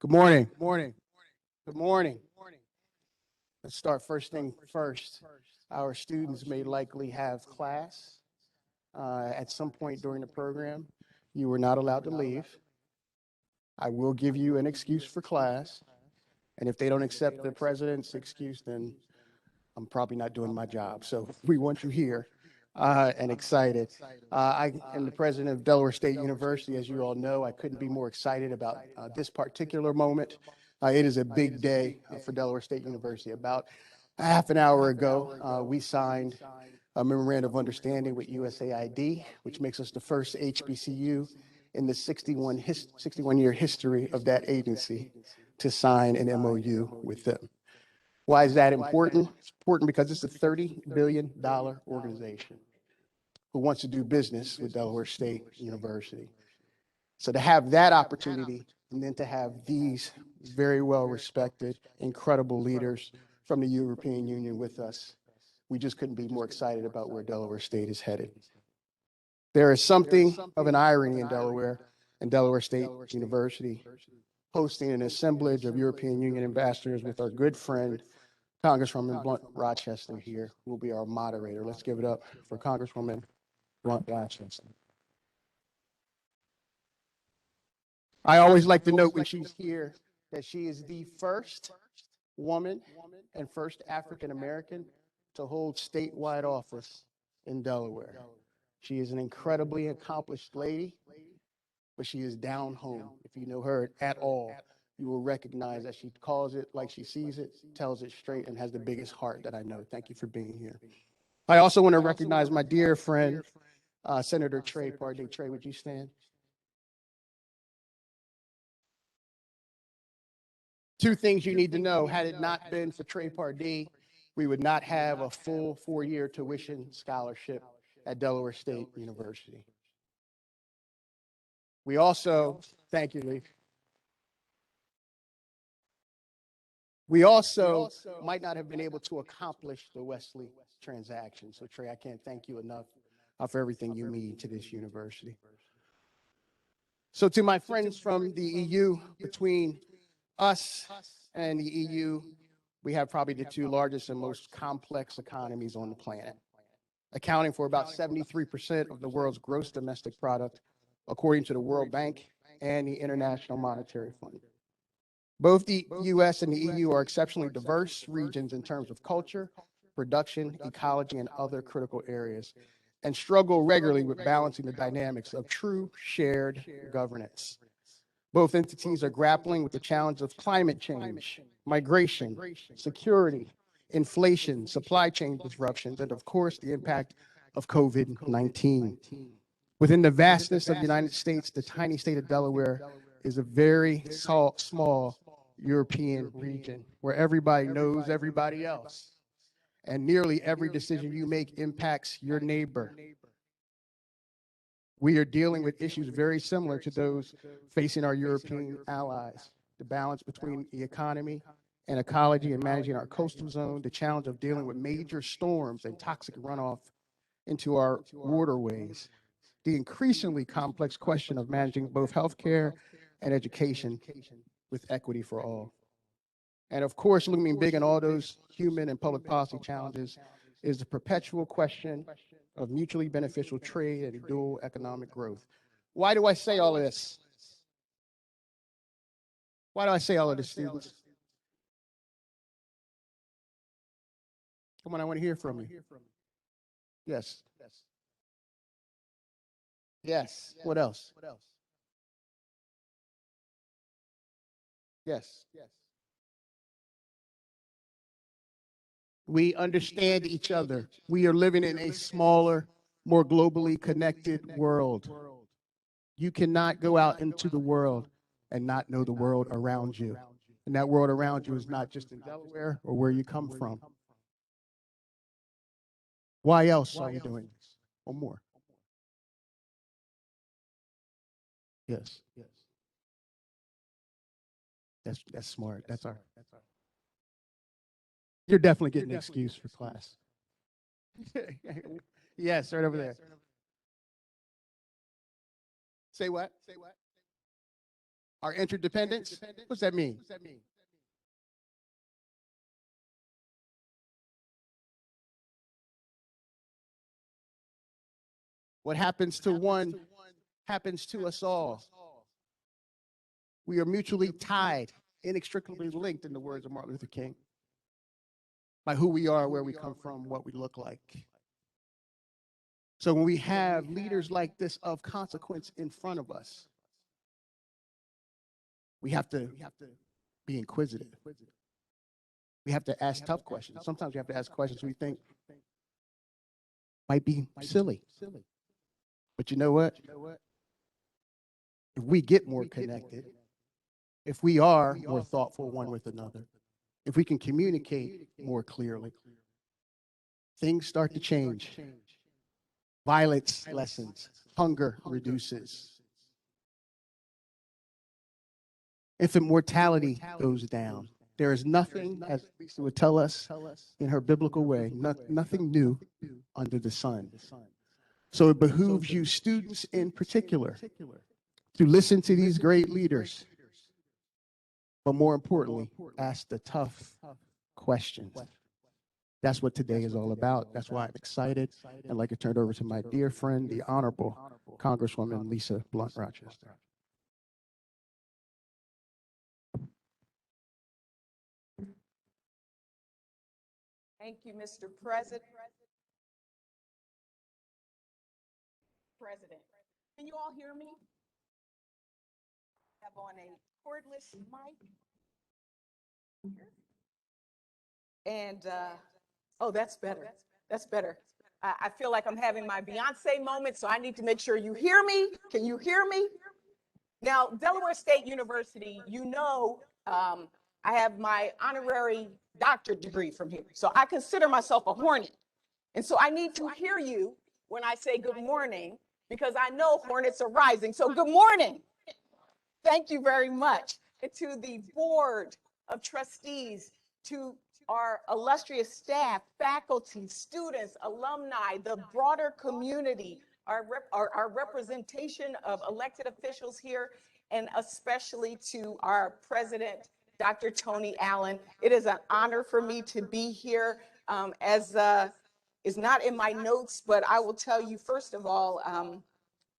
Good morning. Good morning. Good morning. Let's start first thing first. Our students may likely have class at some point during the program. You were not allowed to leave. I will give you an excuse for class. And if they don't accept the president's excuse, then I'm probably not doing my job. So we want you here and excited. I am the president of Delaware State University. As you all know, I couldn't be more excited about this particular moment. It is a big day for Delaware State University. About a half an hour ago, we signed a memorandum of understanding with USAID, which makes us the first HBCU in the 61-year history of that agency to sign an MOU with them. Why is that important? It's important because it's a $30 billion organization who wants to do business with Delaware State University. So to have that opportunity and then to have these very well-respected, incredible leaders from the European Union with us, we just couldn't be more excited about where Delaware State is headed. There is something of an irony in Delaware and Delaware State University hosting an assemblage of European Union ambassadors with our good friend, Congresswoman Blunt Rochester here, who will be our moderator. Let's give it up for Congresswoman Blunt Rochester. I always like to note when she's here that she is the first woman and first African American to hold statewide office in Delaware. She is an incredibly accomplished lady, but she is down home. If you know her at all, you will recognize that she calls it like she sees it, tells it straight, and has the biggest heart that I know. Thank you for being here. I also want to recognize my dear friend, Senator Trey Pardee. Trey, would you stand? Two things you need to know. Had it not been for Trey Pardee, we would not have a full 4-year tuition scholarship at Delaware State University. We also, thank you, Lee. We also might not have been able to accomplish the Wesley transaction. So Trey, I can't thank you enough for everything you mean to this university. So to my friends from the EU, between us and the EU, we have probably the two largest and most complex economies on the planet, accounting for about 73% of the world's gross domestic product, according to the World Bank and the International Monetary Fund. Both the US and the EU are exceptionally diverse regions in terms of culture, production, ecology, and other critical areas, and struggle regularly with balancing the dynamics of true shared governance. Both entities are grappling with the challenge of climate change, migration, security, inflation, supply chain disruptions, and of course, the impact of COVID-19. Within the vastness of the United States, the tiny state of Delaware is a very small European region where everybody knows everybody else. And nearly every decision you make impacts your neighbor. We are dealing with issues very similar to those facing our European allies. The balance between the economy and ecology and managing our coastal zone, the challenge of dealing with major storms and toxic runoff into our waterways, the increasingly complex question of managing both healthcare and education with equity for all. And of course, looming big in all those human and public policy challenges is the perpetual question of mutually beneficial trade and dual economic growth. Why do I say all of this? Why do I say all of this, students? Come on, I want to hear from you. Yes. Yes. What else? Yes. We understand each other. We are living in a smaller, more globally connected world. You cannot go out into the world and not know the world around you. And that world around you is not just in Delaware or where you come from. Why else are we doing this? One more. Yes. That's smart. That's all right. You're definitely getting an excuse for class. Yes, right over there. Say what? Our interdependence? What's that mean? What happens to one happens to us all. We are mutually tied, inextricably linked, in the words of Martin Luther King, by who we are, where we come from, what we look like. So when we have leaders like this of consequence in front of us, we have to be inquisitive. We have to ask tough questions. Sometimes we have to ask questions we think might be silly. But you know what? If we get more connected, if we are more thoughtful one with another, if we can communicate more clearly, things start to change. Violence lessens, hunger reduces, infant mortality goes down. There is nothing, as Lisa would tell us in her biblical way, nothing new under the sun. So it behooves you students in particular to listen to these great leaders, but more importantly, ask the tough questions. That's what today is all about. That's why I'm excited. I'd like to turn it over to my dear friend, the Honorable Congresswoman Lisa Blunt Rochester. Thank you, Mr. President. Can you all hear me? I have on a cordless mic. And, oh, that's better. That's better. I feel like I'm having my Beyonce moment, so I need to make sure you hear me. Can you hear me? Now, Delaware State University, you know, I have my honorary doctorate degree from here. So I consider myself a hornet. And so I need to hear you when I say good morning, because I know hornets are rising. So good morning. Thank you very much. And to the Board of Trustees, to our illustrious staff, faculty, students, alumni, the broader community, our representation of elected officials here, and especially to our president, Dr. Tony Allen. It is an honor for me to be here. As is not in my notes, but I will tell you, first of all,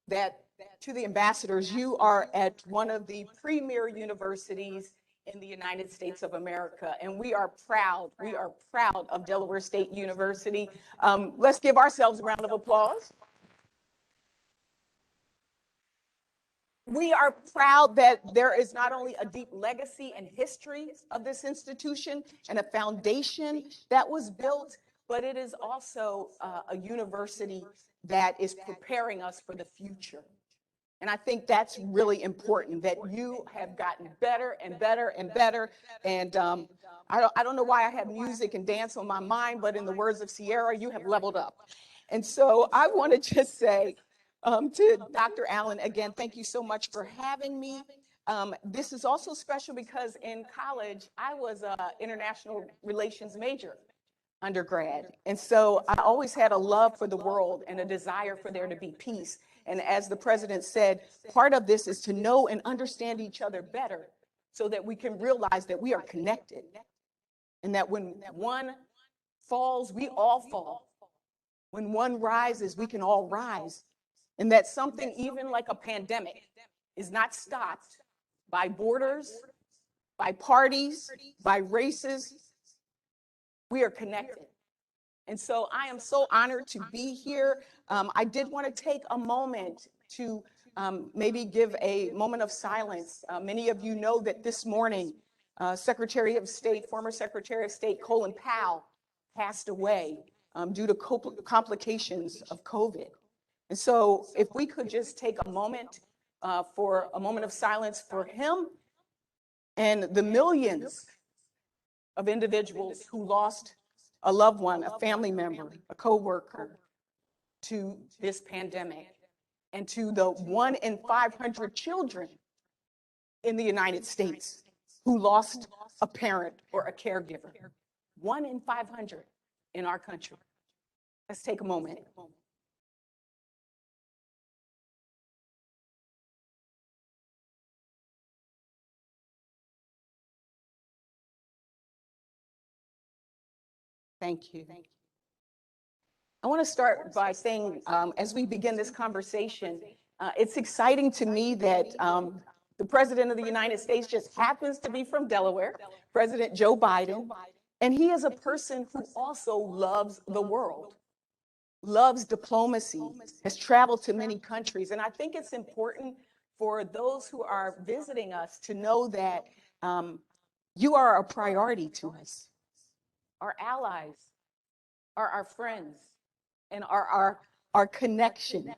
that to the ambassadors, you are at one of the premier universities in the United States of America, and we are proud. We are proud of Delaware State University. Let's give ourselves a round of applause. We are proud that there is not only a deep legacy and history of this institution and a foundation that was built, but it is also a university that is preparing us for the future. And I think that's really important, that you have gotten better and better and better. And I don't know why I have music and dance on my mind, but in the words of Sierra, you have leveled up. And so I want to just say to Dr. Allen, again, thank you so much for having me. This is also special because in college, I was an international relations major undergrad. And so I always had a love for the world and a desire for there to be peace. And as the president said, part of this is to know and understand each other better so that we can realize that we are connected and that when one falls, we all fall. When one rises, we can all rise. And that something even like a pandemic is not stopped by borders, by parties, by races. We are connected. And so I am so honored to be here. I did want to take a moment to maybe give a moment of silence. Many of you know that this morning, Secretary of State, former Secretary of State Colin Powell passed away due to complications of COVID. And so if we could just take a moment for a moment of silence for him and the millions of individuals who lost a loved one, a family member, a coworker to this pandemic, and to the 1 in 500 children in the United States who lost a parent or a caregiver. 1 in 500 in our country. Let's take a moment. Thank you. I want to start by saying, as we begin this conversation, it's exciting to me that the President of the United States just happens to be from Delaware, President Joe Biden, and he is a person who also loves the world, loves diplomacy, has traveled to many countries. And I think it's important for those who are visiting us to know that you are a priority to us. Our allies are our friends and are our connection.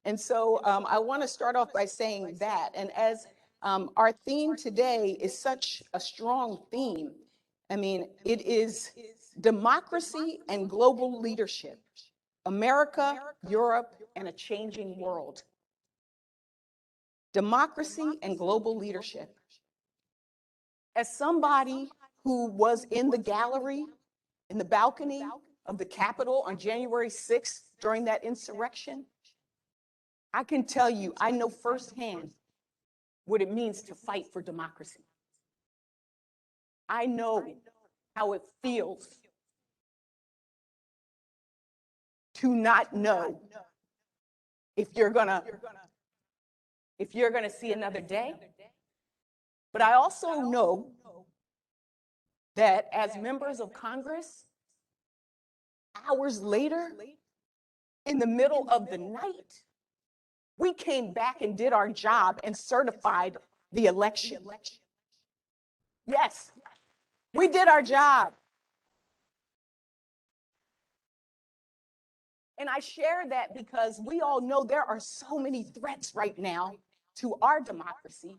And so I want to start off by saying that. And as our theme today is such a strong theme, I mean, it is democracy and global leadership, America, Europe, and a changing world. Democracy and global leadership. As somebody who was in the gallery, in the balcony of the Capitol on January 6th during that insurrection, I can tell you, I know firsthand what it means to fight for democracy. I know how it feels to not know if you're gonna see another day. But I also know that as members of Congress, hours later, in the middle of the night, we came back and did our job and certified the election. Yes, we did our job. And I share that because we all know there are so many threats right now to our democracy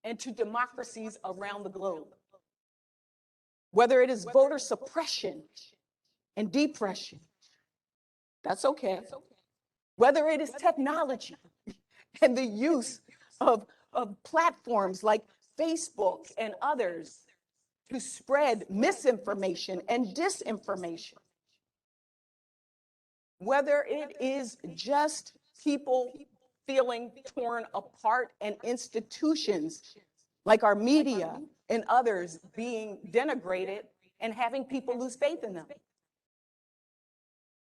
and to democracies around the globe. Whether it is voter suppression and depression, that's okay. Whether it is technology and the use of platforms like Facebook and others to spread misinformation and disinformation. Whether it is just people feeling torn apart and institutions like our media and others being denigrated and having people lose faith in them.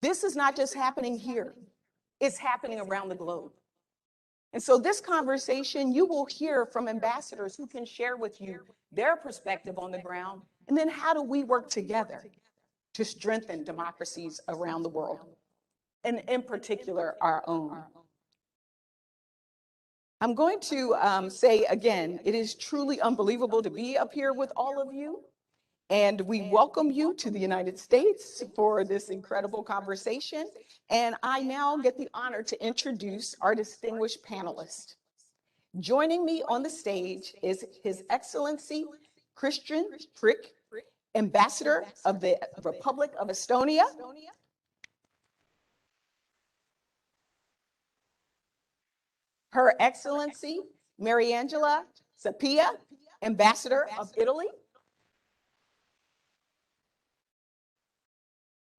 This is not just happening here, it's happening around the globe. And so this conversation, you will hear from ambassadors who can share with you their perspective on the ground, and then how do we work together to strengthen democracies around the world, and in particular, our own. I'm going to say again, it is truly unbelievable to be up here with all of you. And we welcome you to the United States for this incredible conversation. And I now get the honor to introduce our distinguished panelists. Joining me on the stage is His Excellency Christian Prick, Ambassador of the Republic of Estonia. Her Excellency Mariangela Sapia, Ambassador of Italy.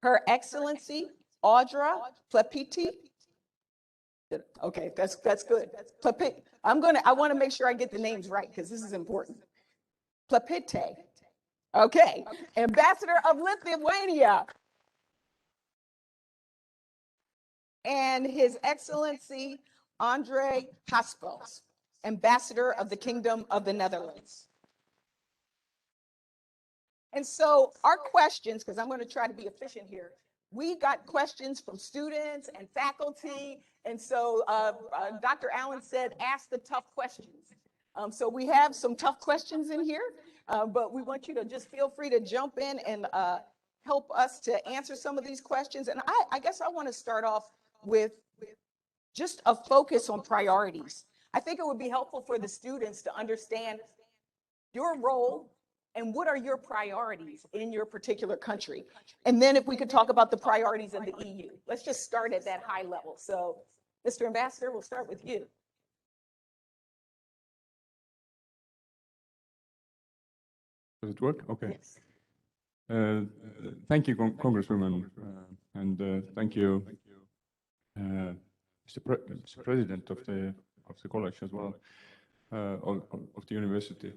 Her Excellency Audra Plepiti. Okay, that's good. I want to make sure I get the names right because this is important. Plepite. Okay, Ambassador of Lithuania. And His Excellency Andre Haspels, Ambassador of the Kingdom of the Netherlands. And so our questions, because I'm going to try to be efficient here, we got questions from students and faculty. And so Dr. Allen said, ask the tough questions. So we have some tough questions in here, but we want you to just feel free to jump in and help us to answer some of these questions. And I guess I want to start off with just a focus on priorities. I think it would be helpful for the students to understand your role and what are your priorities in your particular country. And then if we could talk about the priorities of the EU. Let's just start at that high level. So, Mr. Ambassador, we'll start with you. Does it work? Okay. Yes. Thank you, Congresswoman, and thank you, Mr. President of the college as well, of the university.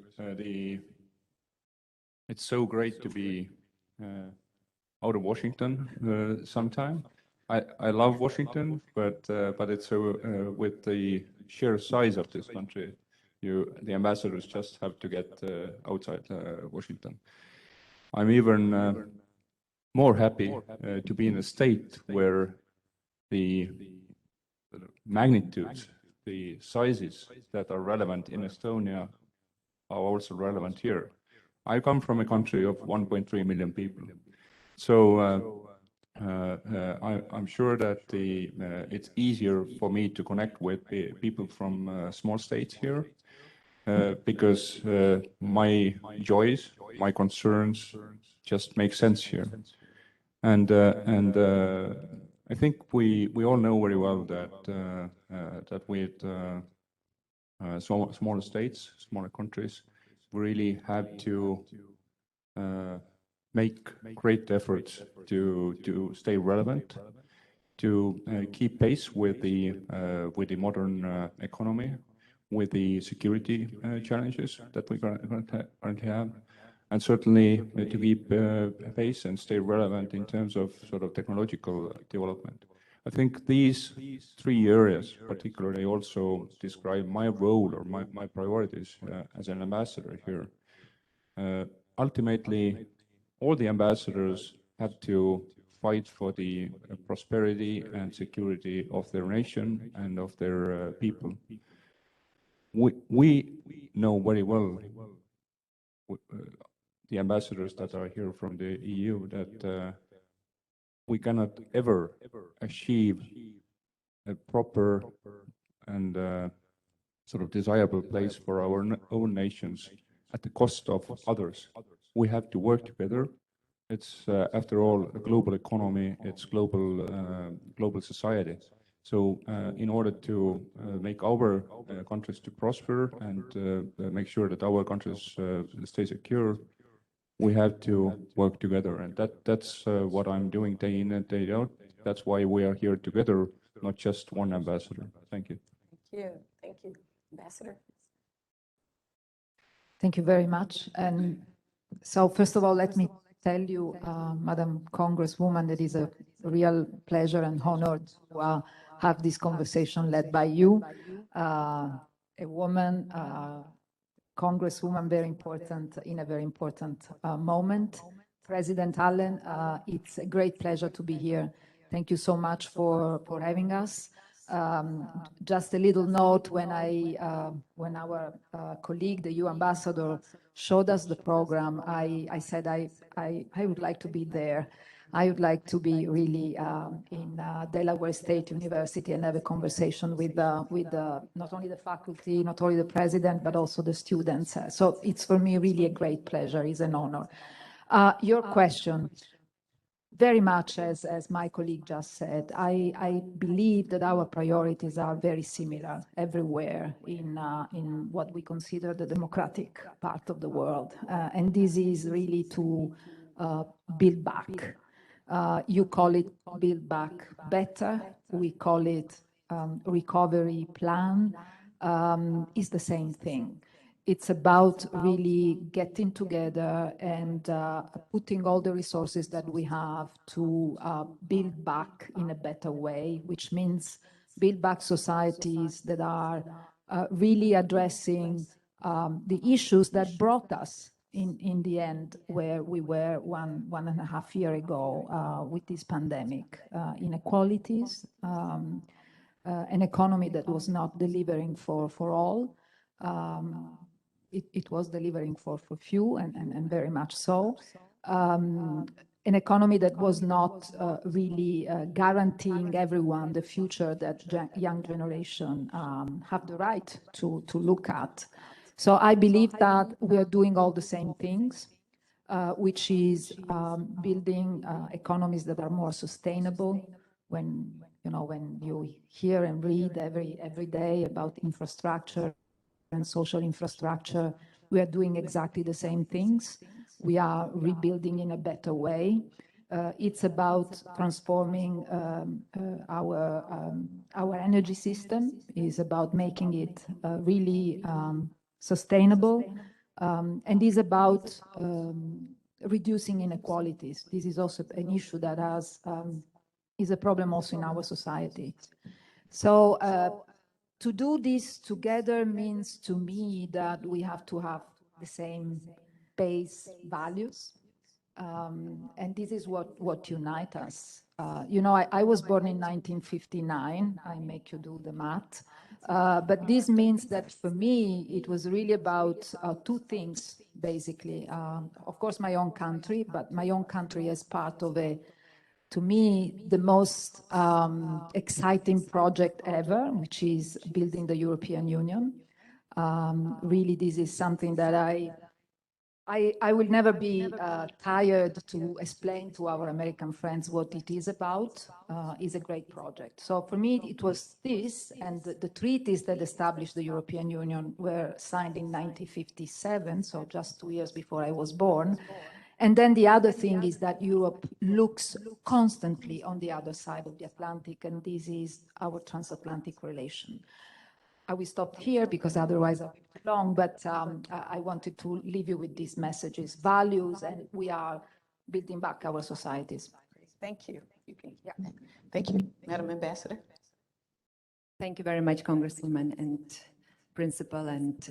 It's so great to be out of Washington sometime. I love Washington, but it's with the sheer size of this country, the ambassadors just have to get outside Washington. I'm even more happy to be in a state where the magnitudes, the sizes that are relevant in Estonia are also relevant here. I come from a country of 1.3 million people. So I'm sure that it's easier for me to connect with people from small states here because my joys, my concerns just make sense here. And I think we all know very well that with smaller states, smaller countries, we really have to make great efforts to stay relevant, to keep pace with the modern economy, with the security challenges that we currently have, and certainly to keep pace and stay relevant in terms of sort of technological development. I think these three areas particularly also describe my role or my priorities as an ambassador here. Ultimately, all the ambassadors have to fight for the prosperity and security of their nation and of their people. We know very well, the ambassadors that are here from the EU, that we cannot ever achieve a proper and sort of desirable place for our own nations at the cost of others. We have to work together. It's, after all, a global economy. It's global society. So in order to make our countries to prosper and make sure that our countries stay secure, we have to work together. And that's what I'm doing day in and day out. That's why we are here together, not just one ambassador. Thank you. Thank you. Thank you, Ambassador. Thank you very much. And so first of all, let me tell you, Madam Congresswoman, that is a real pleasure and honor to have this conversation led by you, a woman, Congresswoman, very important, in a very important moment. President Allen, it's a great pleasure to be here. Thank you so much for having us. Just a little note, when our colleague, the EU ambassador, showed us the program, I said I would like to be there. I would like to be really in Delaware State University and have a conversation with not only the faculty, not only the president, but also the students. So it's for me really a great pleasure. It's an honor. Your question, very much as my colleague just said, I believe that our priorities are very similar everywhere in what we consider the democratic part of the world. And this is really to build back. You call it Build Back Better. We call it recovery plan. It's the same thing. It's about really getting together and putting all the resources that we have to build back in a better way, which means build back societies that are really addressing the issues that brought us in the end where we were one and a half years ago with this pandemic. Inequalities, an economy that was not delivering for all. It was delivering for few and very much so. An economy that was not really guaranteeing everyone the future that young generation have the right to look at. So I believe that we are doing all the same things, which is building economies that are more sustainable. When you hear and read every day about infrastructure and social infrastructure, we are doing exactly the same things. We are rebuilding in a better way. It's about transforming our energy system. It's about making it really sustainable, and is about reducing inequalities. This is also an issue that is a problem also in our society. So to do this together means to me that we have to have the same base values. And this is what unites us. You know, I was born in 1959. I make you do the math. But this means that for me, it was really about two things, basically. Of course, my own country, but my own country as part of to me, the most exciting project ever, which is building the European Union. Really, this is something that I will never be tired to explain to our American friends what it is about. It's a great project. So for me, it was this, and the treaties that established the European Union were signed in 1957, so just 2 years before I was born. And then the other thing is that Europe looks constantly on the other side of the Atlantic, and this is our transatlantic relation. I will stop here because otherwise I'll be too long, but I wanted to leave you with these messages, values, and we are building back our societies. Thank you. Yeah. Thank you, Madam Ambassador. Thank you very much, Congresswoman and Principal, and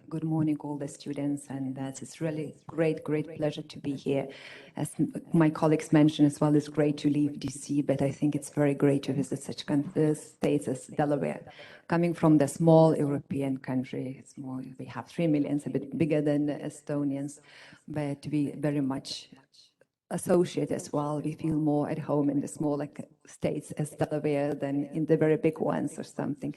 good morning, all the students. And it's really great pleasure to be here. As my colleagues mentioned as well, it's great to leave DC, but I think it's very great to visit such states as Delaware. Coming from the small European country, we have 3 million, a bit bigger than the Estonians, but we very much associate as well. We feel more at home in the smaller states as Delaware than in the very big ones or something.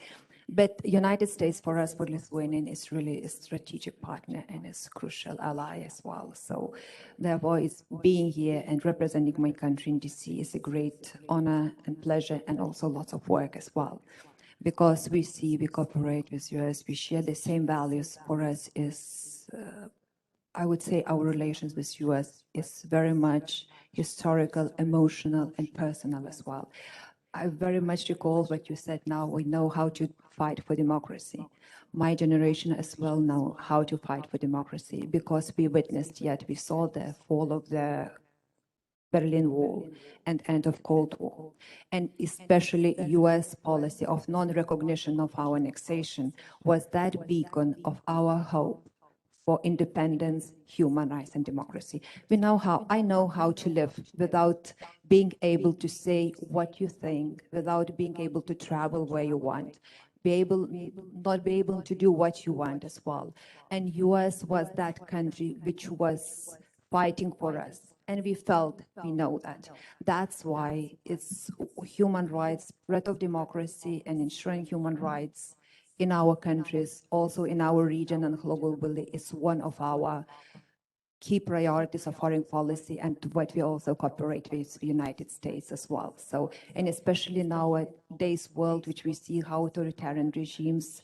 But United States for us, for Lithuanian, is really a strategic partner and is a crucial ally as well. So therefore, it's being here and representing my country in DC is a great honor and pleasure, and also lots of work as well. Because we cooperate with US, we share the same values. For us is, I would say our relations with US is very much historical, emotional, and personal as well. I very much recall what you said now, we know how to fight for democracy. My generation as well know how to fight for democracy because we witnessed, yet we saw the fall of the Berlin Wall and end of Cold War, and especially US policy of non-recognition of our annexation was that beacon of our hope for independence, human rights, and democracy. I know how to live without being able to say what you think, without being able to travel where you want, not be able to do what you want as well. And US was that country which was fighting for us. And we know that. That's why it's human rights, spread of democracy, and ensuring human rights in our countries, also in our region and globally, is one of our key priorities of foreign policy, and what we also cooperate with the United States as well. So, and especially in nowadays world, which we see how authoritarian regimes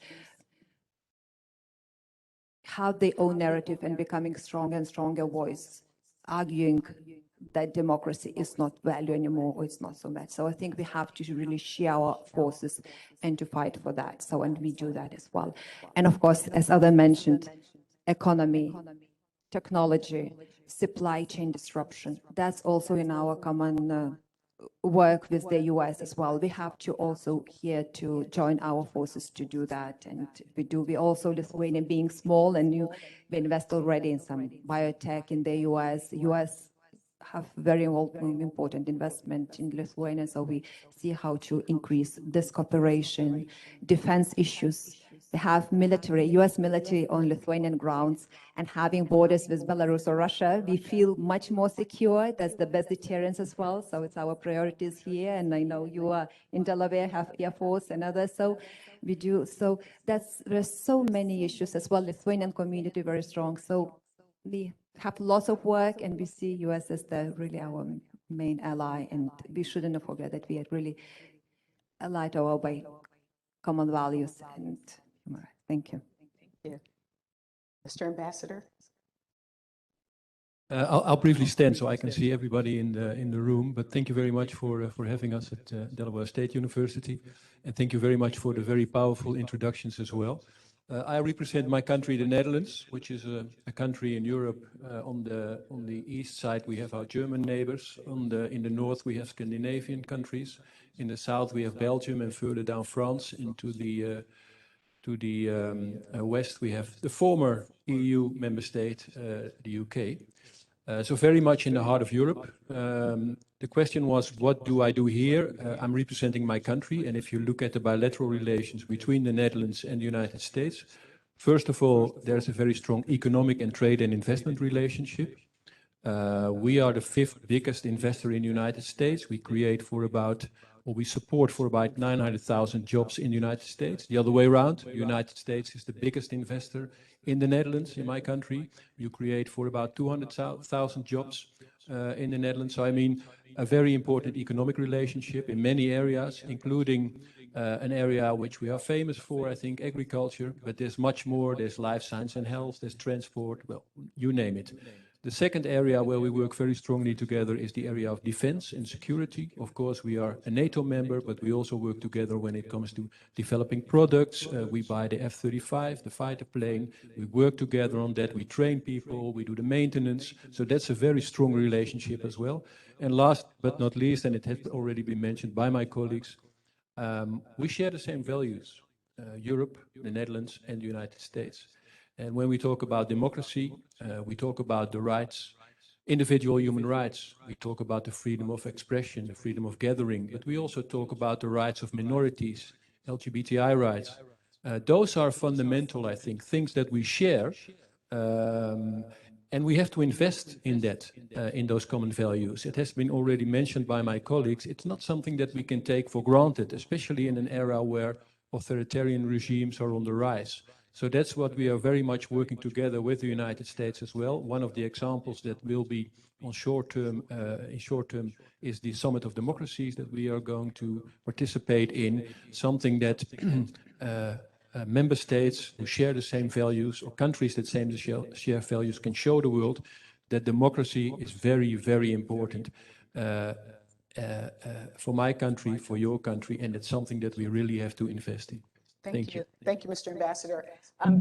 have their own narrative and becoming stronger and stronger voice, arguing that democracy is not value anymore, or it's not so bad. So I think we have to really share our forces and to fight for that. So, and we do that as well. And of course, as others mentioned, economy, technology, supply chain disruption. That's also in our common work with the US as well. We have to also here to join our forces to do that. And we also, Lithuania being small, and we invest already in some biotech in the US. US have very important investment in Lithuania, so we see how to increase this cooperation, defense issues. They have US military on Lithuanian grounds, and having borders with Belarus or Russia, we feel much more secure. That's the best deterrence as well. So it's our priorities here. And I know you are in Delaware, have Air Force and others. So we do. So there's so many issues as well. Lithuanian community very strong. So we have lots of work, and we see US as really our main ally. And we shouldn't forget that we are really allied by common values and human rights. Thank you. Thank you. Mr. Ambassador. I'll briefly stand so I can see everybody in the room. But thank you very much for having us at Delaware State University, and thank you very much for the very powerful introductions as well. I represent my country, the Netherlands, which is a country in Europe. On the east side, we have our German neighbors. In the north, we have Scandinavian countries. In the south, we have Belgium, and further down France into the west, we have the former EU member state, the UK. So very much in the heart of Europe. The question was, what do I do here? I'm representing my country, and if you look at the bilateral relations between the Netherlands and the United States, first of all, there's a very strong economic and trade and investment relationship. We are the fifth biggest investor in the United States. We support for about 900,000 jobs in the United States. The other way around, the United States is the biggest investor in the Netherlands, in my country. You create for about 200,000 jobs in the Netherlands. So I mean, a very important economic relationship in many areas, including an area which we are famous for, I think, agriculture, but there's much more. There's life science and health, there's transport, well, you name it. The second area where we work very strongly together is the area of defense and security. Of course, we are a NATO member, but we also work together when it comes to developing products. We buy the F-35, the fighter plane. We work together on that. We train people. We do the maintenance. So that's a very strong relationship as well. And last but not least, and it has already been mentioned by my colleagues, we share the same values, Europe, the Netherlands, and the United States. And when we talk about democracy, we talk about the rights, individual human rights. We talk about the freedom of expression, the freedom of gathering, but we also talk about the rights of minorities, LGBTI rights. Those are fundamental, I think, things that we share, and we have to invest in that, in those common values. It has been already mentioned by my colleagues. It's not something that we can take for granted, especially in an era where authoritarian regimes are on the rise. So that's what we are very much working together with the United States as well. One of the examples that will be on in short term is the Summit of Democracies that we are going to participate in, something that member states who share the same values or countries that share values can show the world that democracy is very, very important for my country, for your country, and it's something that we really have to invest in. Thank you. Thank you, Mr. Ambassador.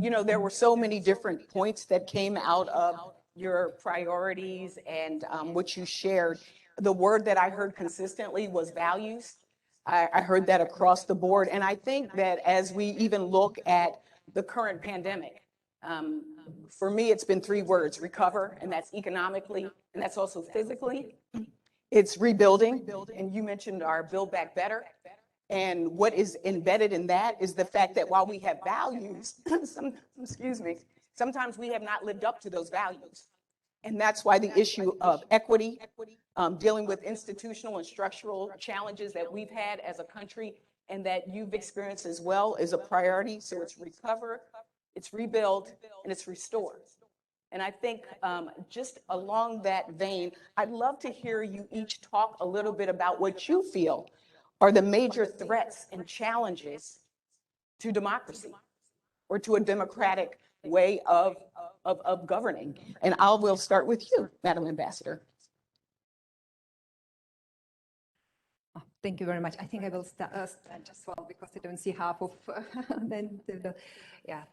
You know, there were so many different points that came out of your priorities and what you shared. The word that I heard consistently was values. I heard that across the board. And I think that as we even look at the current pandemic, for me, it's been three words: recover, and that's economically, and that's also physically. It's rebuilding, and you mentioned our Build Back Better. And what is embedded in that is the fact that while we have values, sometimes we have not lived up to those values. And that's why the issue of equity, dealing with institutional and structural challenges that we've had as a country and that you've experienced as well, is a priority. So it's recover, it's rebuild, and it's restore. And I think just along that vein, I'd love to hear you each talk a little bit about what you feel are the major threats and challenges to democracy or to a democratic way of governing. And we'll start with you, Madam Ambassador. Oh, thank you very much. I think I will start as well because I don't see half of yeah.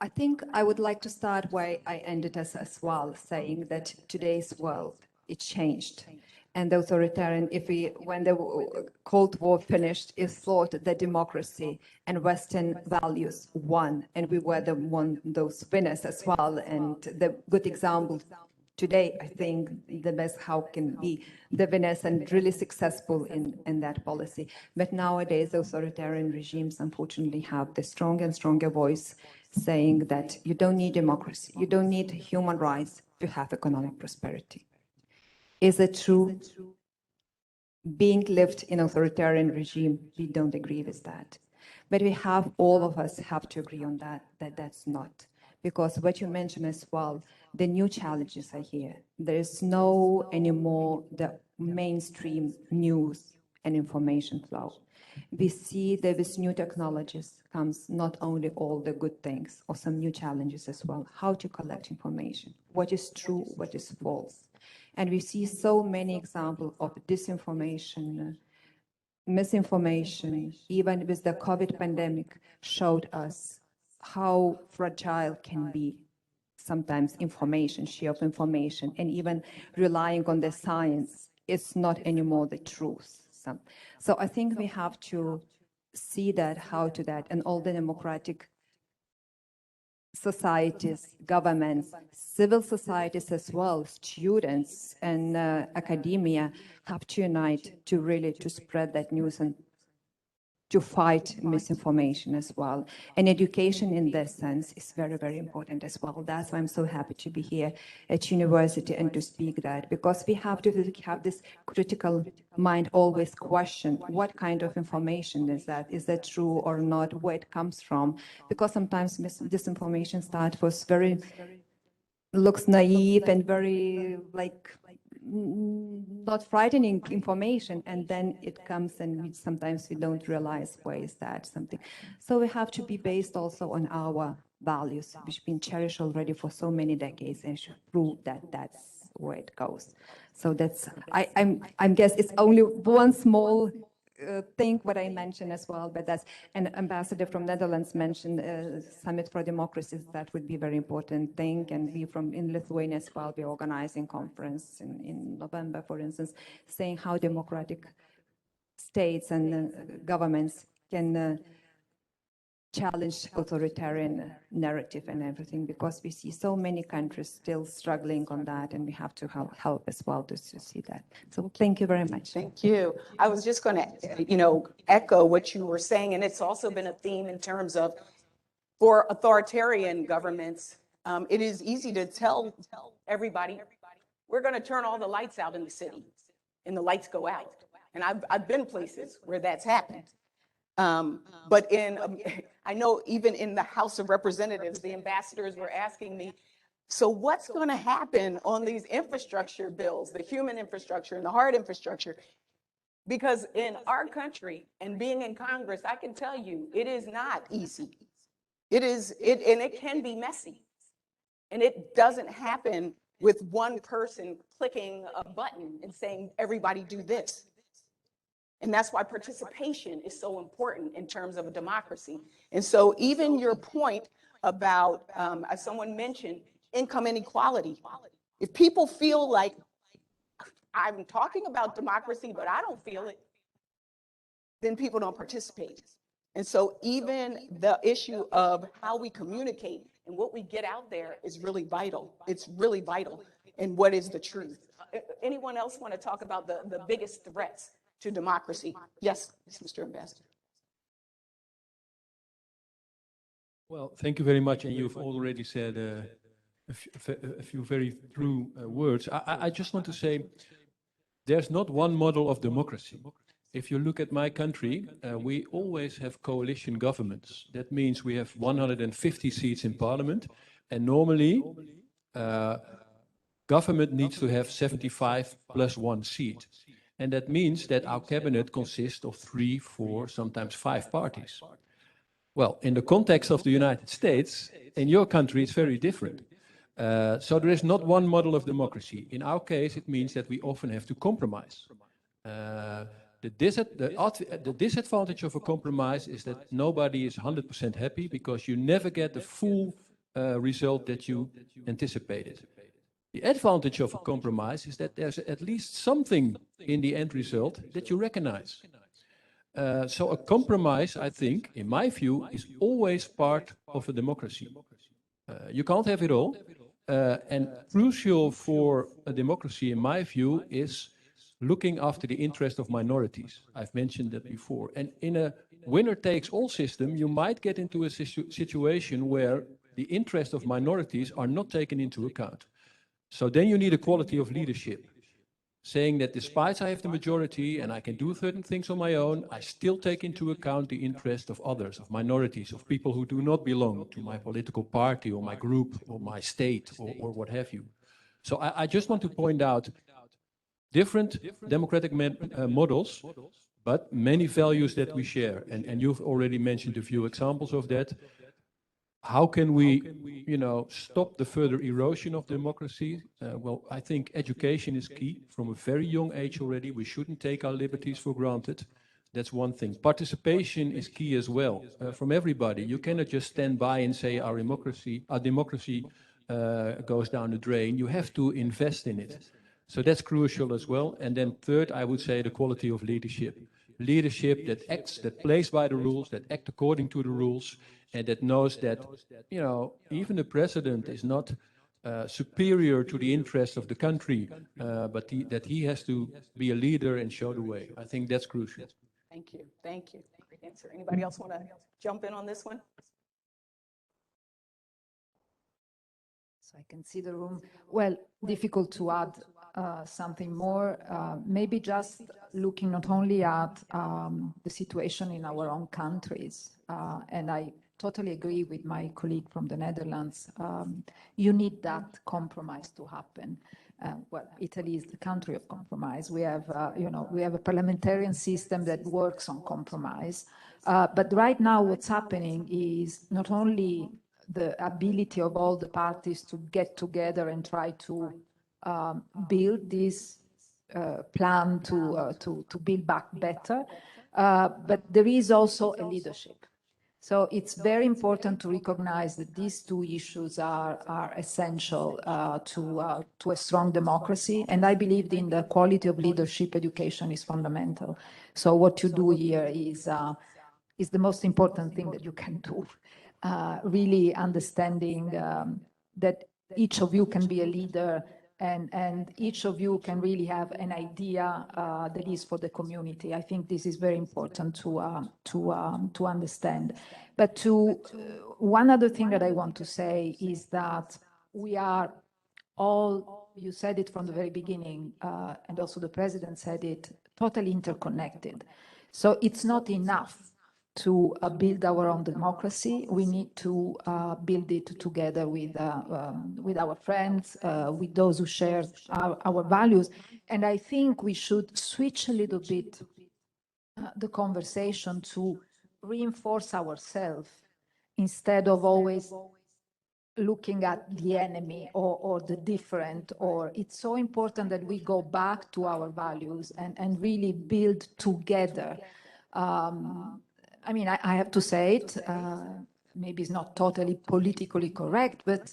I think I would like to start where I ended as well, saying that today's world, it changed. And the authoritarian, when the Cold War finished, it thought that democracy and Western values won, and we were those winners as well. And the good example today, I think, the best how can be the winners and really successful in that policy. But nowadays, authoritarian regimes unfortunately have the stronger and stronger voice saying that you don't need democracy, you don't need human rights to have economic prosperity. Is it true? Being lived in authoritarian regime, we don't agree with that. But all of us have to agree on that's not. Because what you mentioned as well, the new challenges are here. There is no anymore the mainstream news and information flow. We see that with new technologies comes not only all the good things, or some new challenges as well. How to collect information, what is true, what is false. And we see so many examples of disinformation, misinformation, even with the COVID pandemic showed us how fragile can be sometimes information, share of information, and even relying on the science is not anymore the truth. So I think we have to see that, how to that, and all the democratic societies, governments, civil societies as well, students and academia have to unite to really to spread that news and to fight misinformation as well. And education in this sense is very, very important as well. That's why I'm so happy to be here at university and to speak that, because we have to have this critical mind, always question what kind of information is that true or not, where it comes from, because sometimes disinformation was very, looks naive and very like not frightening information, and then it comes and sometimes we don't realize where is that something. So we have to be based also on our values, which have been cherished already for so many decades, and should prove that that's where it goes. So that's, I guess it's only one small thing what I mentioned as well, but that's, an ambassador from Netherlands mentioned Summit for Democracies. That would be a very important thing, and we in Lithuania as well, we're organizing conference in November, for instance, saying how democratic states and governments can challenge authoritarian narrative and everything, because we see so many countries still struggling on that, and we have to help as well to see that. So thank you very much. Thank you. I was just going to, echo what you were saying, and it's also been a theme in terms of, for authoritarian governments, it is easy to tell everybody, we're going to turn all the lights out in the city, and the lights go out. And I've been places where that's happened. But I know even in the House of Representatives, the ambassadors were asking me, so what's going to happen on these infrastructure bills, the human infrastructure and the hard infrastructure? Because in our country, and being in Congress, I can tell you, it is not easy. And it can be messy. And it doesn't happen with one person clicking a button and saying, everybody do this. And that's why participation is so important in terms of a democracy. And so even your point about, as someone mentioned, income inequality, if people feel like, I'm talking about democracy, but I don't feel it, then people don't participate. And so even the issue of how we communicate and what we get out there is really vital. It's really vital. And what is the truth? Anyone else want to talk about the biggest threats to democracy? Yes, Mr. Ambassador. Well, thank you very much. And you've already said a few very true words. I just want to say, there's not one model of democracy. If you look at my country, we always have coalition governments. That means we have 150 seats in parliament, and normally government needs to have 75 plus 1 seat. And that means that our cabinet consists of 3, 4, sometimes 5 parties. Well, in the context of the United States, in your country, it's very different. So there is not one model of democracy. In our case, it means that we often have to compromise. The disadvantage of a compromise is that nobody is 100% happy, because you never get the full result that you anticipated. The advantage of a compromise is that there's at least something in the end result that you recognize. So a compromise, I think, in my view, is always part of a democracy. You can't have it all. And crucial for a democracy, in my view, is looking after the interest of minorities. I've mentioned that before. And in a winner-takes-all system, you might get into a situation where the interest of minorities are not taken into account. So then you need a quality of leadership, saying that despite I have the majority and I can do certain things on my own, I still take into account the interest of others, of minorities, of people who do not belong to my political party or my group or my state or what have you. So I just want to point out different democratic models, but many values that we share. And you've already mentioned a few examples of that. How can we, stop the further erosion of democracy? Well, I think education is key from a very young age already. We shouldn't take our liberties for granted. That's one thing. Participation is key as well, from everybody. You cannot just stand by and say our democracy goes down the drain. You have to invest in it. So that's crucial as well. And then third, I would say the quality of leadership. Leadership that acts, that plays by the rules, that act according to the rules, and that knows that, you know, even the president is not superior to the interests of the country, but that he has to be a leader and show the way. I think that's crucial. Thank you. Thank you. Great answer. Anybody else want to jump in on this one? So I can see the room. Well, difficult to add something more. Maybe just looking not only at the situation in our own countries, and I totally agree with my colleague from the Netherlands. You need that compromise to happen. Well, Italy is the country of compromise. We have, you know, we have a parliamentarian system that works on compromise. But right now, what's happening is not only the ability of all the parties to get together and try to build this plan to build back better, but there is also a leadership. So it's very important to recognize that these two issues are essential to a strong democracy. And I believe in the quality of leadership. Education is fundamental. So what you do here is the most important thing that you can do. Really understanding that each of you can be a leader, and each of you can really have an idea that is for the community. I think this is very important to understand. But one other thing that I want to say is that we are all, you said it from the very beginning, and also the president said it, totally interconnected. So it's not enough to build our own democracy. We need to build it together with our friends, with those who share our values. And I think we should switch a little bit the conversation to reinforce ourselves instead of always looking at the enemy or the different. Or it's so important that we go back to our values and really build together. I mean, I have to say it, maybe it's not totally politically correct, but,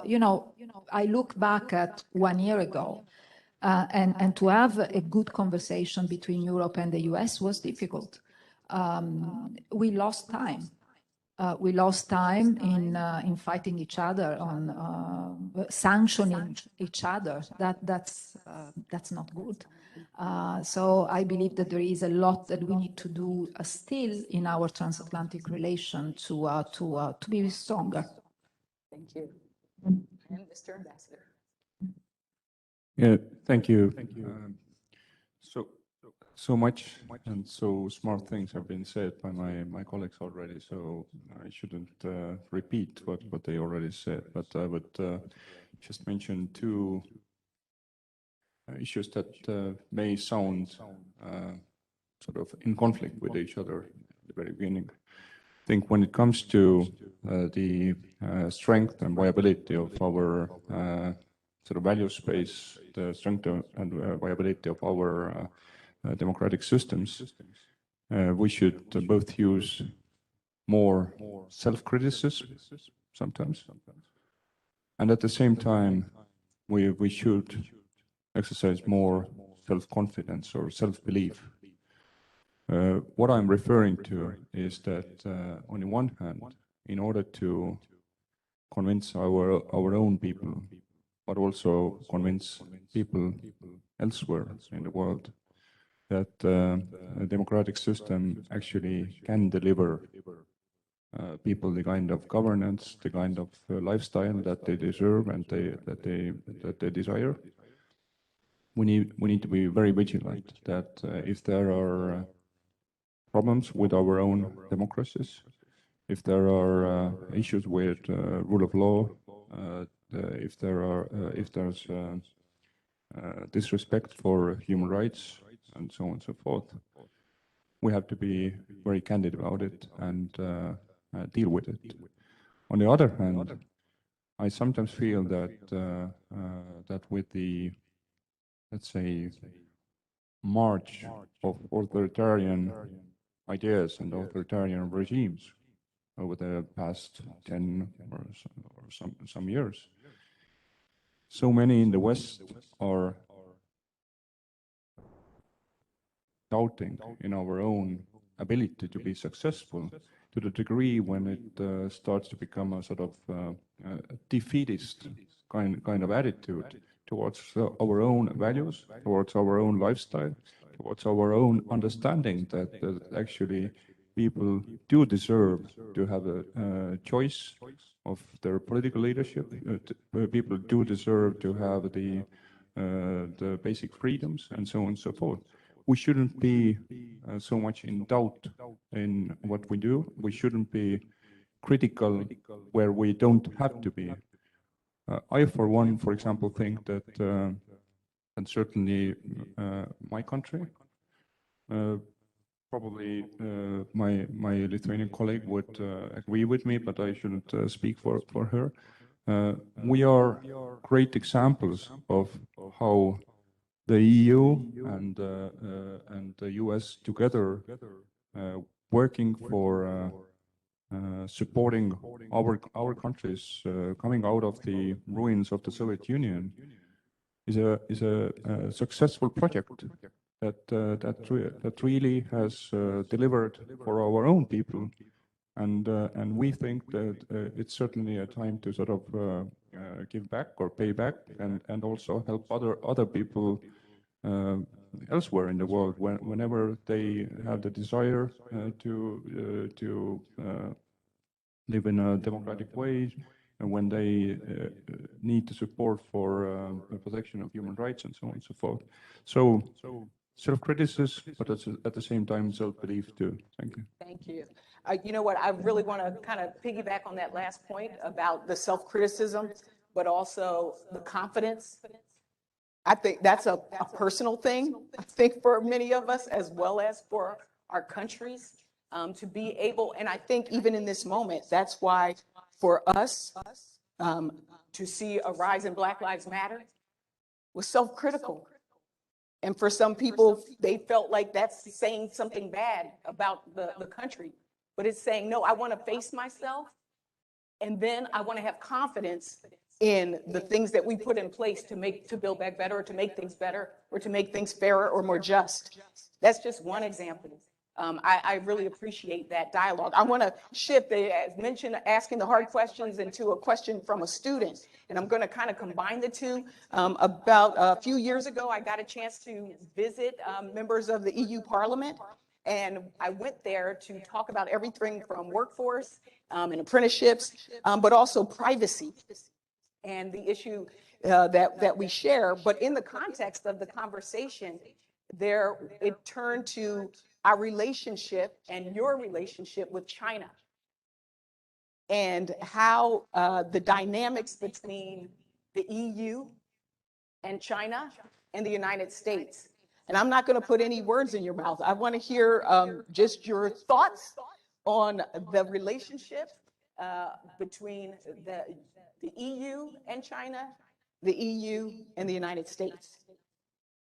you know, I look back at 1 year ago, and to have a good conversation between Europe and the US was difficult. We lost time. We lost time in fighting each other, on sanctioning each other. That's not good. So I believe that there is a lot that we need to do still in our transatlantic relation to be stronger. Thank you. And Mr. Ambassador. Yeah, thank you. So much and so smart things have been said by my colleagues already, so I shouldn't repeat what they already said, but I would just mention two issues that may sound sort of in conflict with each other at the very beginning. I think when it comes to the strength and viability of our sort of value space, the strength and viability of our democratic systems, we should both use more self-criticism sometimes, and at the same time, we should exercise more self-confidence or self-belief. What I'm referring to is that on the one hand, in order to convince our own people, but also convince people elsewhere in the world that a democratic system actually can deliver people the kind of governance, the kind of lifestyle that they deserve and that they desire. We need to be very vigilant that if there are problems with our own democracies, if there are issues with rule of law, if there's disrespect for human rights, and so on and so forth, we have to be very candid about it and deal with it. On the other hand, I sometimes feel that that with the, let's say, march of authoritarian ideas and authoritarian regimes over the past 10 or some years. So many in the West are doubting in our own ability to be successful, to the degree when it starts to become a sort of defeatist kind of attitude towards our own values, towards our own lifestyle, towards our own understanding that actually people do deserve to have a choice of their political leadership. People do deserve to have the basic freedoms and so on and so forth. We shouldn't be so much in doubt in what we do. We shouldn't be critical where we don't have to be. I, for one, for example, think that, and certainly my country, probably my Lithuanian colleague would agree with me, but I shouldn't speak for her. We are great examples of how the EU and the US together working for supporting our countries coming out of the ruins of the Soviet Union is a successful project that really has delivered for our own people, and we think that it's certainly a time to sort of give back or pay back, and also help other people elsewhere in the world whenever they have the desire to live in a democratic way, and when they need the support for protection of human rights and so on and so forth. So self-criticism, but at the same time self-belief too. Thank you. Thank you. You know what, I really want to kind of piggyback on that last point about the self-criticism, but also the confidence. I think that's a personal thing, I think, for many of us, as well as for our countries, to be able, and I think even in this moment, that's why for us to see a rise in Black Lives Matter was self-critical. And for some people, they felt like that's saying something bad about the country, but it's saying, no, I want to face myself, and then I want to have confidence in the things that we put in place to build back better, or to make things better, or to make things fairer or more just. That's just one example. I really appreciate that dialogue. I want to shift, as mentioned, asking the hard questions into a question from a student. And I'm going to kind of combine the two. About a few years ago, I got a chance to visit members of the EU Parliament. And I went there to talk about everything from workforce and apprenticeships, but also privacy and the issue that we share. But in the context of the conversation, it turned to our relationship and your relationship with China, and how the dynamics between the EU and China and the United States. And I'm not going to put any words in your mouth. I want to hear just your thoughts on the relationship between the EU and China, the EU and the United States.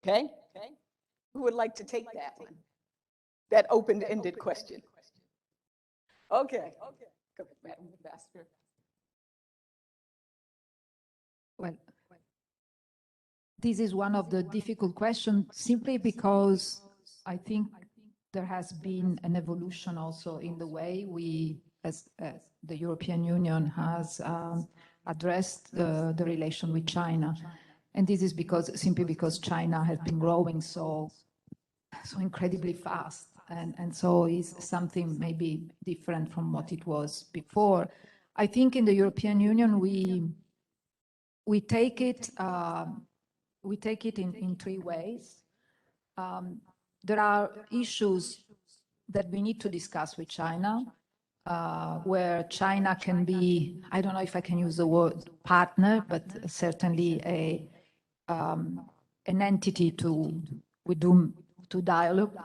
Okay? Who would like to take that one? That open-ended question. Okay. Madam Ambassador. Well, this is one of the difficult questions, simply because I think there has been an evolution also in the way we, as the European Union, has addressed the relation with China. And this is simply because China has been growing so incredibly fast. And so is something maybe different from what it was before. I think in the European Union, we take it in three ways. There are issues that we need to discuss with China, where China can be, I don't know if I can use the word partner, but certainly an entity with whom to dialogue.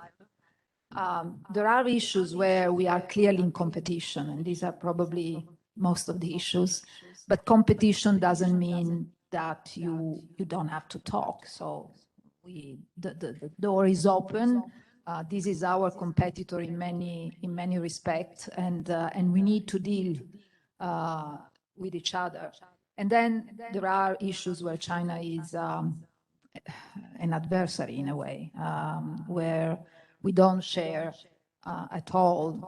There are issues where we are clearly in competition, and these are probably most of the issues. But competition doesn't mean that you don't have to talk. So the door is open. This is our competitor in many respects, and we need to deal with each other. And then there are issues where China is an adversary in a way, where we don't share at all.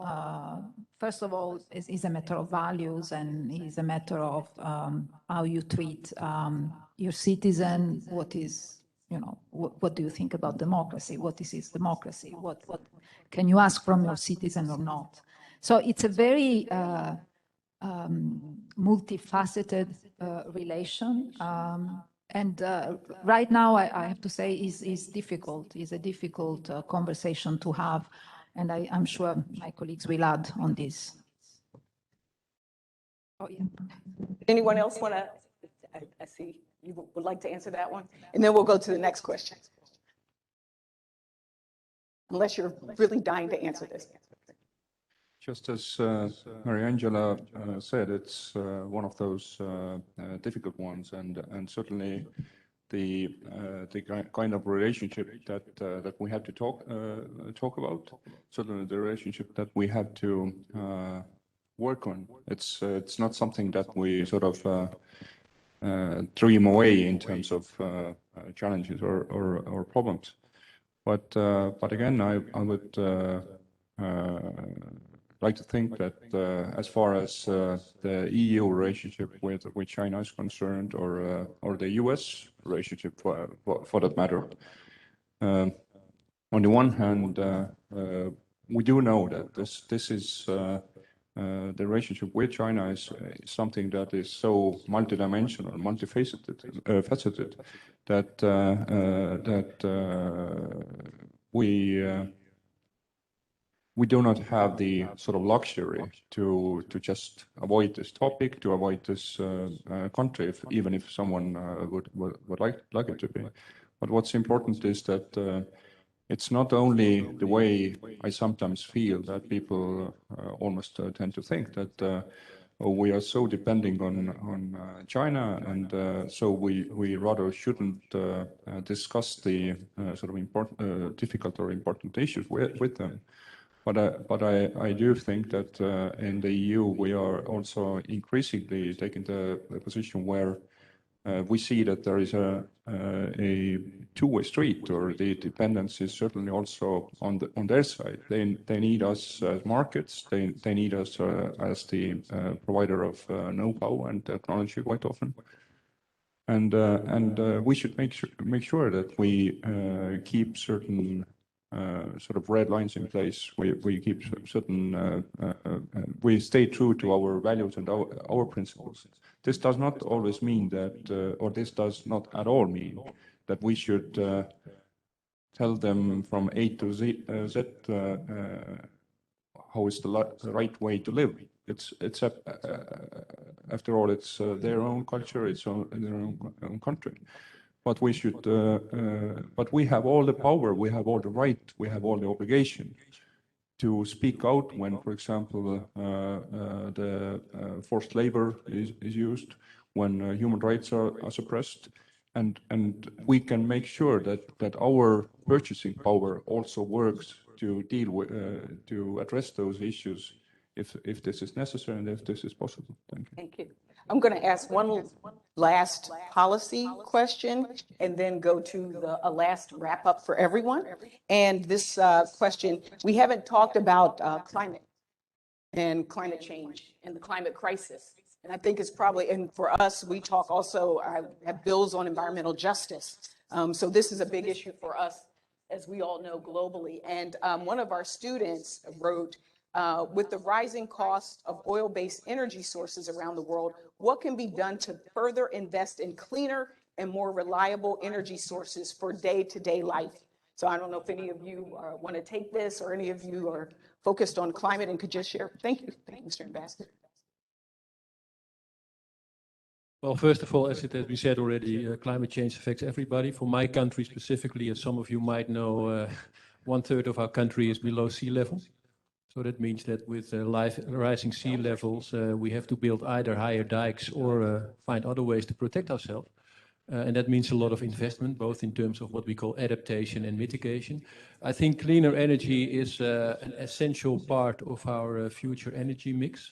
First of all, it's a matter of values, and it's a matter of how you treat your citizen. What is, what do you think about democracy? What is democracy? What can you ask from your citizen or not? So it's a very multifaceted relation. And right now, I have to say, is difficult. It's a difficult conversation to have, and I'm sure my colleagues will add on this. Oh, yeah. Anyone else want to? I see you would like to answer that one, and then we'll go to the next question. Unless you're really dying to answer this. Just as Mariangela said, it's one of those difficult ones, and certainly the kind of relationship that we have to talk about, certainly the relationship that we have to work on. It's not something that we sort of dream away in terms of challenges or problems. But again, I would like to think that as far as the EU relationship with China is concerned, or the US relationship for that matter, on the one hand, we do know that this is the relationship with China is something that is so multidimensional, multifaceted, that we do not have the sort of luxury to just avoid this topic, to avoid this country, even if someone would like it to be. But what's important is that it's not only the way I sometimes feel that people almost tend to think that we are so depending on China, and so we rather shouldn't discuss the sort of difficult or important issues with them. But I do think that in the EU we are also increasingly taking the position where we see that there is a two-way street, or the dependence is certainly also on their side. They need us as markets. They need us as the provider of know-how and technology quite often. And we should make sure that we keep certain sort of red lines in place. We keep certain. We stay true to our values and our principles. This does not always mean that, or this does not at all mean that we should tell them from A to Z how is the right way to live. It's after all, it's their own culture, it's their own country. But we should. But we have all the power, we have all the right, we have all the obligation to speak out when, for example, the forced labor is used, when human rights are suppressed, and we can make sure that our purchasing power also works to deal with, to address those issues if this is necessary and if this is possible. Thank you. Thank you. I'm going to ask one last policy question and then go to a last wrap up for everyone. And this question, we haven't talked about climate and climate change and the climate crisis. And I think it's probably, and for us, we talk also, I have bills on environmental justice. So this is a big issue for us, as we all know, globally. And one of our students wrote, with the rising cost of oil-based energy sources around the world, what can be done to further invest in cleaner and more reliable energy sources for day-to-day life? So I don't know if any of you want to take this, or any of you are focused on climate and could just share. Thank you. Thank you, Mr. Ambassador. Well, first of all, as we said already, climate change affects everybody. For my country specifically, as some of you might know, 1/3 of our country is below sea level. So that means that with rising sea levels, we have to build either higher dikes or find other ways to protect ourselves. And that means a lot of investment, both in terms of what we call adaptation and mitigation. I think cleaner energy is an essential part of our future energy mix.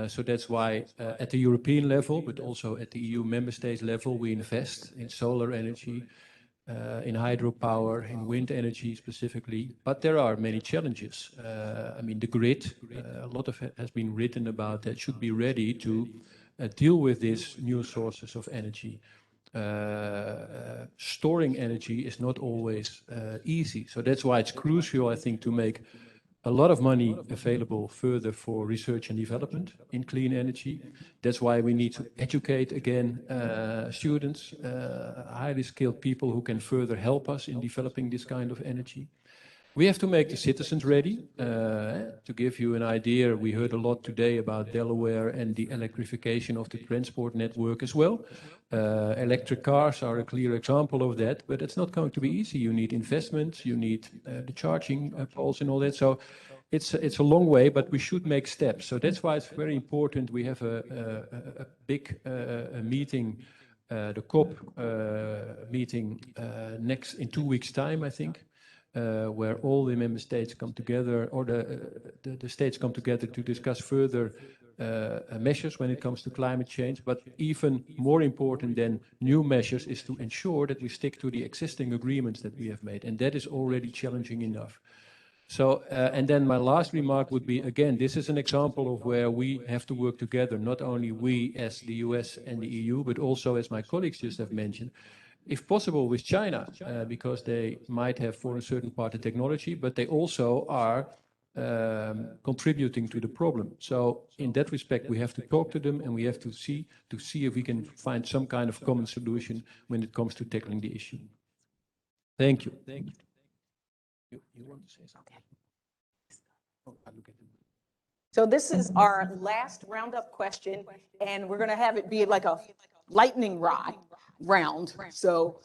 So that's why at the European level, but also at the EU member states level, we invest in solar energy, in hydropower, in wind energy specifically. But there are many challenges. I mean, the grid, a lot of it has been written about that, should be ready to deal with these new sources of energy. Storing energy is not always easy. So that's why it's crucial, I think, to make a lot of money available further for research and development in clean energy. That's why we need to educate again students, highly skilled people who can further help us in developing this kind of energy. We have to make the citizens ready. To give you an idea, we heard a lot today about Delaware and the electrification of the transport network as well. Electric cars are a clear example of that, but it's not going to be easy. You need investments, you need the charging poles and all that. So it's a long way, but we should make steps. So that's why it's very important. We have a big meeting, the COP meeting in 2 weeks' time, I think. Where all the member states come together, or the states come together to discuss further measures when it comes to climate change. But even more important than new measures is to ensure that we stick to the existing agreements that we have made. And that is already challenging enough. So, and then my last remark would be, again, this is an example of where we have to work together, not only we as the US and the EU, but also, as my colleagues just have mentioned, if possible with China, because they might have for a certain part the technology, but they also are contributing to the problem. So in that respect, we have to talk to them, and we have to see if we can find some kind of common solution when it comes to tackling the issue. Thank you. Thank you. You want to say something? Oh, I look at them. So this is our last roundup question, and we're going to have it be like a lightning round. So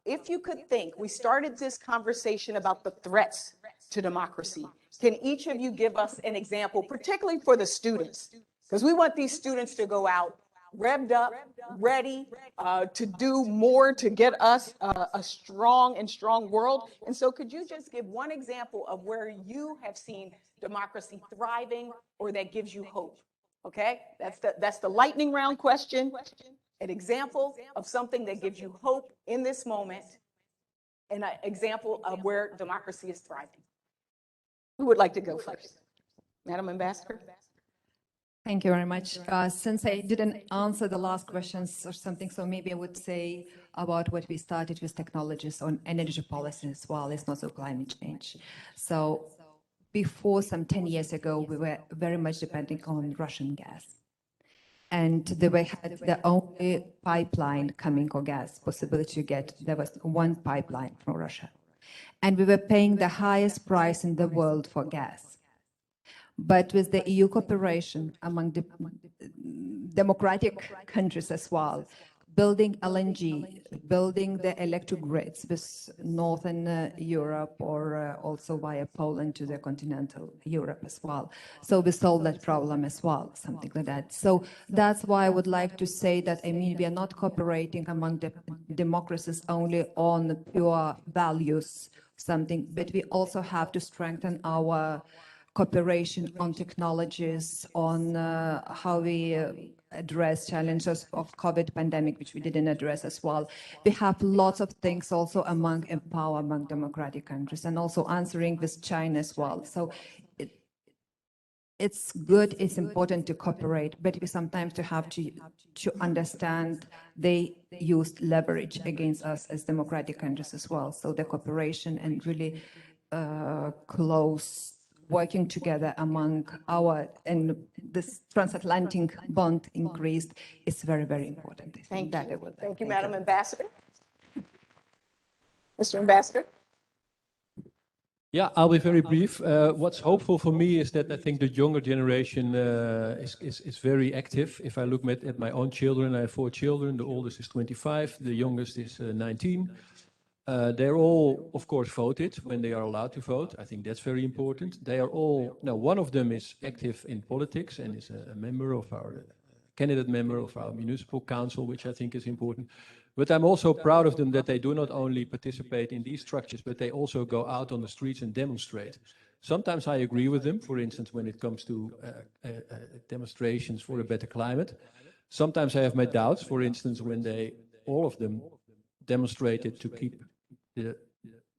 if you could think, we started this conversation about the threats to democracy. Can each of you give us an example, particularly for the students? Because we want these students to go out revved up, ready to do more to get us a strong world. And so could you just give one example of where you have seen democracy thriving or that gives you hope? Okay, that's the lightning round question. An example of something that gives you hope in this moment, and an example of where democracy is thriving. Who would like to go first? Madam Ambassador? Thank you very much. Since I didn't answer the last questions or something, so maybe I would say about what we started with technologies on energy policy as well. It's not so climate change. So before some 10 years ago, we were very much depending on Russian gas. And they had the only pipeline coming for gas possibility to get. There was one pipeline from Russia. And we were paying the highest price in the world for gas. But with the EU cooperation among the democratic countries as well, building LNG, building the electric grids with Northern Europe or also via Poland to the continental Europe as well. So we solved that problem as well, something like that. So that's why I would like to say that, I mean, we are not cooperating among the democracies only on pure values, something, but we also have to strengthen our cooperation on technologies, on how we address challenges of COVID pandemic, which we didn't address as well. We have lots of things also among democratic countries, and also answering with China as well. So it's good, it's important to cooperate, but we sometimes have to understand they used leverage against us as democratic countries as well. So the cooperation and really close working together among and this transatlantic bond increased is very, very important. Thank you. Thank you, Madam Ambassador. Mr. Ambassador? Yeah, I'll be very brief. What's hopeful for me is that I think the younger generation is very active. If I look at my own children, I have 4 children. The oldest is 25, the youngest is 19. They're all, of course, voted when they are allowed to vote. I think that's very important. They are all, now one of them is active in politics and is a member of our, candidate member of our municipal council, which I think is important. But I'm also proud of them that they do not only participate in these structures, but they also go out on the streets and demonstrate. Sometimes I agree with them, for instance, when it comes to demonstrations for a better climate. Sometimes I have my doubts, for instance, when all of them demonstrated to keep the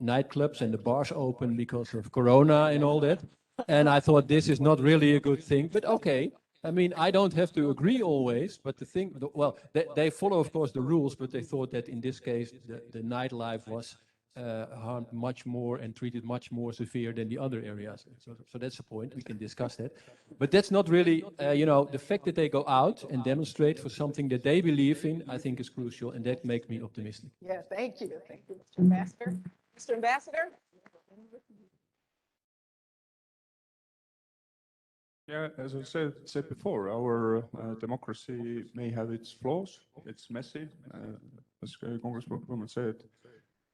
nightclubs and the bars open because of Corona and all that. And I thought this is not really a good thing, but okay. I mean, I don't have to agree always, but well, they follow, of course, the rules, but they thought that in this case, the nightlife was harmed much more and treated much more severe than the other areas. So that's the point. We can discuss that. But that's not really, the fact that they go out and demonstrate for something that they believe in, I think is crucial, and that makes me optimistic. Yeah, thank you. Thank you, Mr. Ambassador. Mr. Ambassador? Yeah, as I said before, our democracy may have its flaws. It's messy, as Congresswoman said,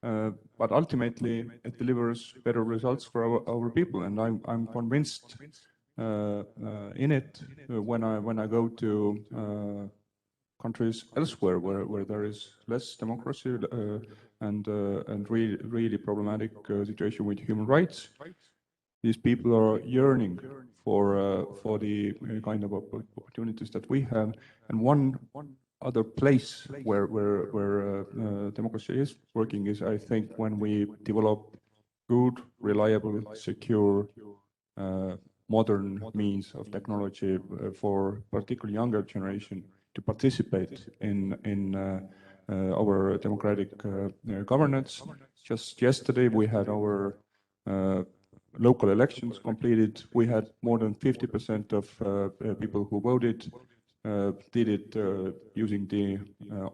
but ultimately it delivers better results for our people, and I'm convinced in it when I go to countries elsewhere where there is less democracy and really problematic situation with human rights. These people are yearning for the kind of opportunities that we have, and one other place where democracy is working is, I think, when we develop good, reliable, secure, modern means of technology for particularly younger generation to participate in our democratic governance. Just yesterday we had our local elections completed. We had more than 50% of people who voted did it using the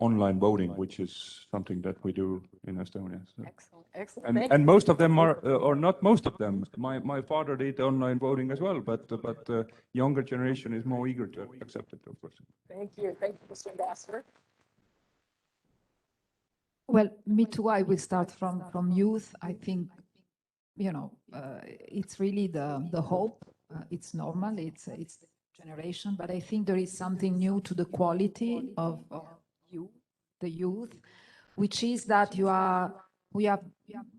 online voting, which is something that we do in Estonia. So. Excellent, excellent. And most of them are, or not most of them. My father did online voting as well, but younger generation is more eager to accept it, of course. Thank you, Mr. Ambassador. Well, me too. I will start from youth. I think, it's really the hope. It's normal. It's generation, but I think there is something new to the quality of the youth, which is that you have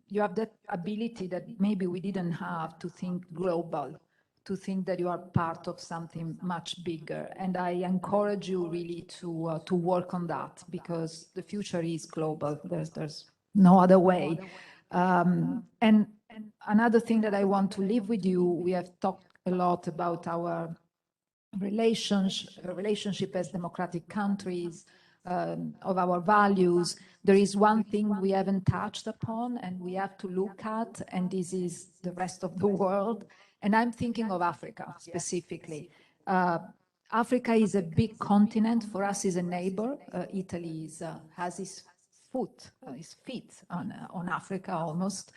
that ability that maybe we didn't have to think global, to think that you are part of something much bigger. And I encourage you really to work on that, because the future is global. There's no other way. And another thing that I want to leave with you, we have talked a lot about our relationship as democratic countries, of our values. There is one thing we haven't touched upon and we have to look at, and this is the rest of the world. And I'm thinking of Africa specifically. Africa is a big continent. For us, is a neighbor. Italy has its feet on Africa almost.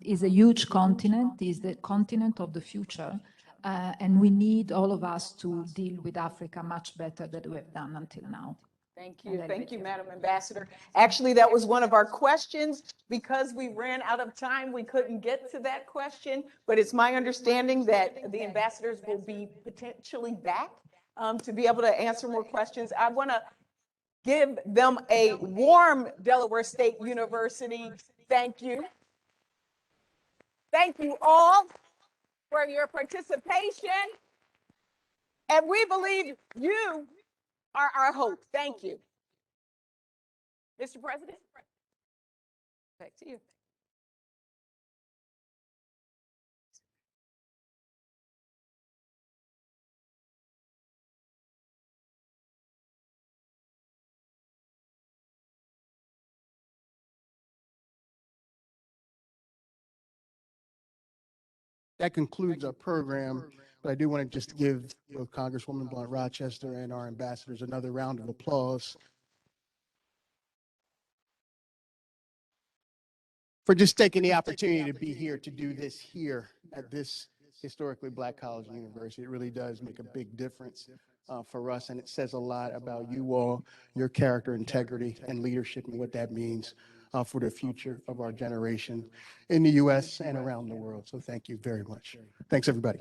Is a huge continent, is the continent of the future. And we need all of us to deal with Africa much better than we have done until now. Thank you, Madam Ambassador. Actually, that was one of our questions. Because we ran out of time, we couldn't get to that question, but it's my understanding that the ambassadors will be potentially back to be able to answer more questions. I want to give them a warm Delaware State University thank you. Thank you all for your participation. And we believe you are our hope. Thank you. Mr. President, back to you. That concludes our program, but I do want to just give both Congresswoman Blunt Rochester and our ambassadors another round of applause for just taking the opportunity to be here, to do this here at this historically Black college and university. It really does make a big difference for us, and it says a lot about you all, your character, integrity, and leadership, and what that means for the future of our generation in the U.S. and around the world. So thank you very much. Thanks, everybody.